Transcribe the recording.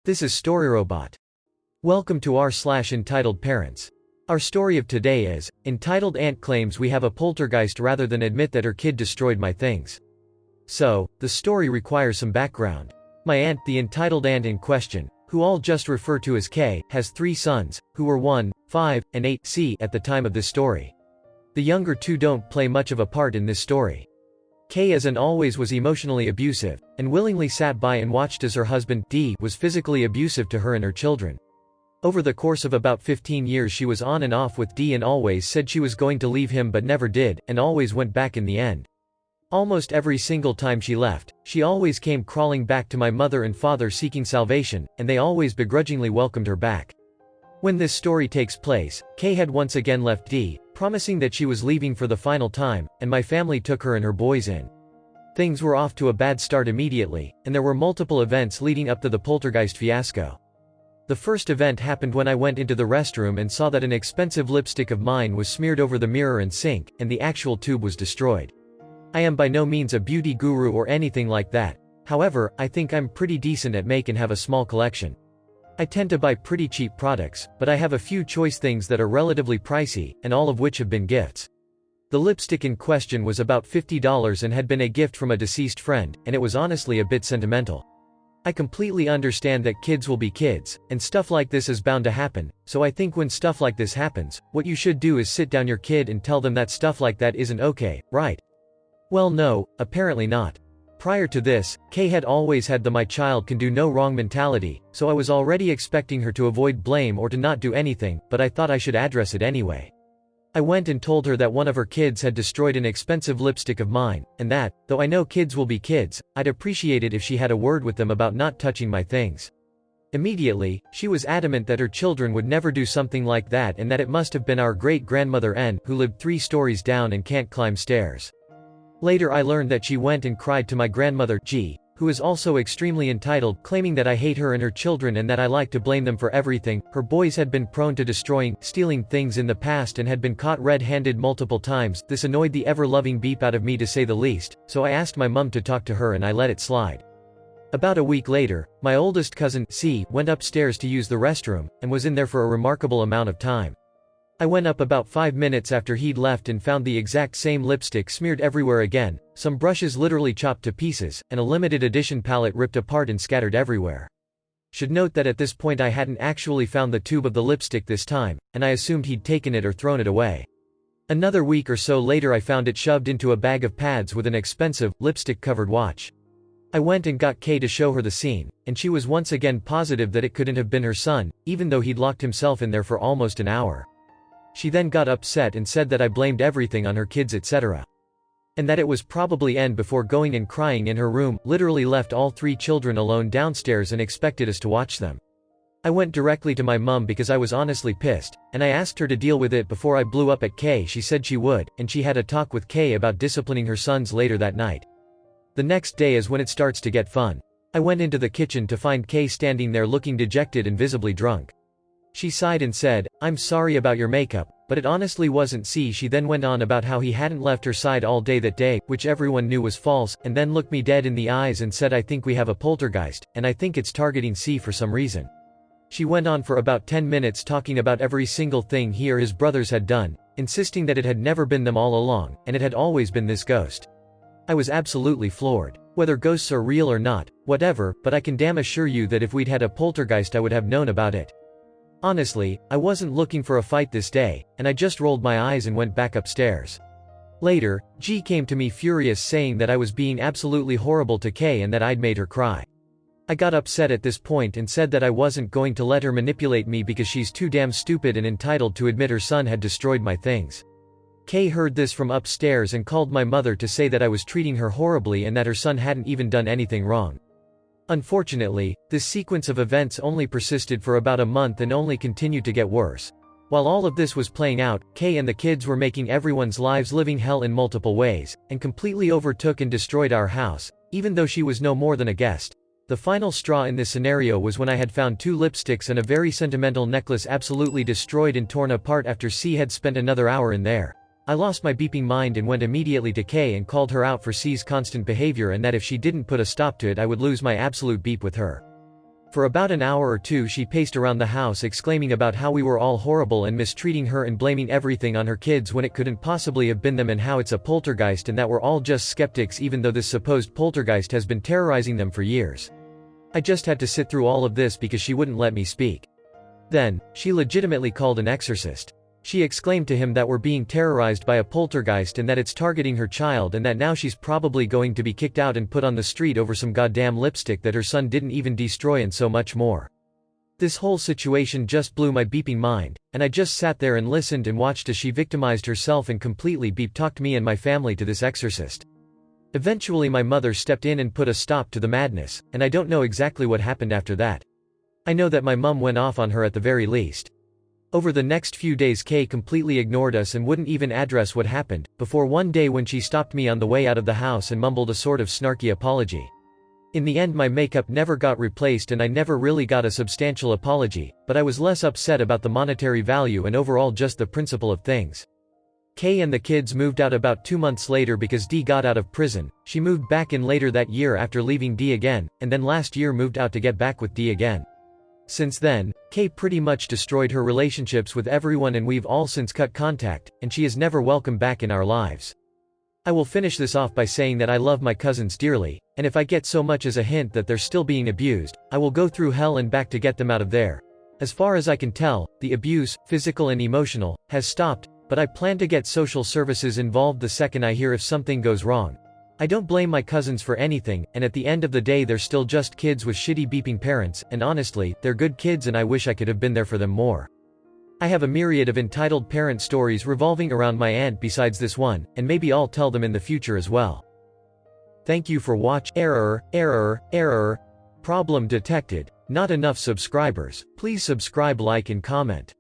This is StoryRobot. Welcome to r/entitled parents. Our story of today is, entitled Aunt claims we have a poltergeist rather than admit that her kid destroyed my things. So, the story requires some background. My aunt, the entitled aunt in question, who all just refer to as K, has 3 sons, who were 1, 5, and 8 C at the time of this story. The younger 2 don't play much of a part in this story. K as and always was emotionally abusive, and willingly sat by and watched as her husband, D, was physically abusive to her and her children. Over the course of about 15 years she was on and off with D and always said she was going to leave him but never did, and always went back in the end. Almost every single time she left, she always came crawling back to my mother and father seeking salvation, and they always begrudgingly welcomed her back. When this story takes place, K had once again left D, promising that she was leaving for the final time, and my family took her and her boys in. Things were off to a bad start immediately, and there were multiple events leading up to the poltergeist fiasco. The first event happened when I went into the restroom and saw that an expensive lipstick of mine was smeared over the mirror and sink, and the actual tube was destroyed. I am by no means a beauty guru or anything like that. However, I think I'm pretty decent at make and have a small collection. I tend to buy pretty cheap products, but I have a few choice things that are relatively pricey, and all of which have been gifts. The lipstick in question was about $50 and had been a gift from a deceased friend, and it was honestly a bit sentimental. I completely understand that kids will be kids, and stuff like this is bound to happen, so I think when stuff like this happens, what you should do is sit down your kid and tell them that stuff like that isn't okay, right? Well, no, apparently not. Prior to this, Kay had always had the my child can do no wrong mentality, so I was already expecting her to avoid blame or to not do anything, but I thought I should address it anyway. I went and told her that one of her kids had destroyed an expensive lipstick of mine, and that, though I know kids will be kids, I'd appreciate it if she had a word with them about not touching my things. Immediately, she was adamant that her children would never do something like that and that it must have been our great-grandmother N, who lived 3 stories down and can't climb stairs. Later I learned that she went and cried to my grandmother, G, who is also extremely entitled, claiming that I hate her and her children and that I like to blame them for everything. Her boys had been prone to stealing things in the past and had been caught red-handed multiple times. This annoyed the ever-loving beep out of me to say the least, so I asked my mum to talk to her and I let it slide. About a week later, my oldest cousin, C, went upstairs to use the restroom, and was in there for a remarkable amount of time. I went up about 5 minutes after he'd left and found the exact same lipstick smeared everywhere again, some brushes literally chopped to pieces, and a limited edition palette ripped apart and scattered everywhere. Should note that at this point I hadn't actually found the tube of the lipstick this time, and I assumed he'd taken it or thrown it away. Another week or so later I found it shoved into a bag of pads with an expensive, lipstick-covered watch. I went and got Kay to show her the scene, and she was once again positive that it couldn't have been her son, even though he'd locked himself in there for almost an hour. She then got upset and said that I blamed everything on her kids etc. And that it was probably N before going and crying in her room, literally left all 3 children alone downstairs and expected us to watch them. I went directly to my mum because I was honestly pissed, and I asked her to deal with it before I blew up at Kay. She said she would, and she had a talk with Kay about disciplining her sons later that night. The next day is when it starts to get fun. I went into the kitchen to find Kay standing there looking dejected and visibly drunk. She sighed and said, "I'm sorry about your makeup, but it honestly wasn't C." She then went on about how he hadn't left her side all day that day, which everyone knew was false, and then looked me dead in the eyes and said, "I think we have a poltergeist, and I think it's targeting C for some reason." She went on for about 10 minutes talking about every single thing he or his brothers had done, insisting that it had never been them all along, and it had always been this ghost. I was absolutely floored. Whether ghosts are real or not, whatever, but I can damn assure you that if we'd had a poltergeist I would have known about it. Honestly, I wasn't looking for a fight this day, and I just rolled my eyes and went back upstairs. Later, G came to me furious saying that I was being absolutely horrible to Kay and that I'd made her cry. I got upset at this point and said that I wasn't going to let her manipulate me because she's too damn stupid and entitled to admit her son had destroyed my things. Kay heard this from upstairs and called my mother to say that I was treating her horribly and that her son hadn't even done anything wrong. Unfortunately, this sequence of events only persisted for about a month and only continued to get worse. While all of this was playing out, Kay and the kids were making everyone's lives living hell in multiple ways, and completely overtook and destroyed our house, even though she was no more than a guest. The final straw in this scenario was when I had found 2 lipsticks and a very sentimental necklace absolutely destroyed and torn apart after C had spent another hour in there. I lost my beeping mind and went immediately to Kay and called her out for C's constant behavior and that if she didn't put a stop to it I would lose my absolute beep with her. For about an hour or two she paced around the house exclaiming about how we were all horrible and mistreating her and blaming everything on her kids when it couldn't possibly have been them, and how it's a poltergeist and that we're all just skeptics even though this supposed poltergeist has been terrorizing them for years. I just had to sit through all of this because she wouldn't let me speak. Then, she legitimately called an exorcist. She exclaimed to him that we're being terrorized by a poltergeist and that it's targeting her child and that now she's probably going to be kicked out and put on the street over some goddamn lipstick that her son didn't even destroy, and so much more. This whole situation just blew my beeping mind, and I just sat there and listened and watched as she victimized herself and completely beep-talked me and my family to this exorcist. Eventually my mother stepped in and put a stop to the madness, and I don't know exactly what happened after that. I know that my mum went off on her at the very least. Over the next few days Kay completely ignored us and wouldn't even address what happened, before one day when she stopped me on the way out of the house and mumbled a sort of snarky apology. In the end my makeup never got replaced and I never really got a substantial apology, but I was less upset about the monetary value and overall just the principle of things. Kay and the kids moved out about 2 months later because Dee got out of prison. She moved back in later that year after leaving Dee again, and then last year moved out to get back with Dee again. Since then, Kay pretty much destroyed her relationships with everyone and we've all since cut contact, and she is never welcome back in our lives. I will finish this off by saying that I love my cousins dearly, and if I get so much as a hint that they're still being abused, I will go through hell and back to get them out of there. As far as I can tell, the abuse, physical and emotional, has stopped, but I plan to get social services involved the second I hear if something goes wrong. I don't blame my cousins for anything, and at the end of the day they're still just kids with shitty beeping parents, and honestly, they're good kids and I wish I could have been there for them more. I have a myriad of entitled parent stories revolving around my aunt besides this one, and maybe I'll tell them in the future as well. Thank you for watching. Error. Problem detected. Not enough subscribers. Please subscribe, like and comment.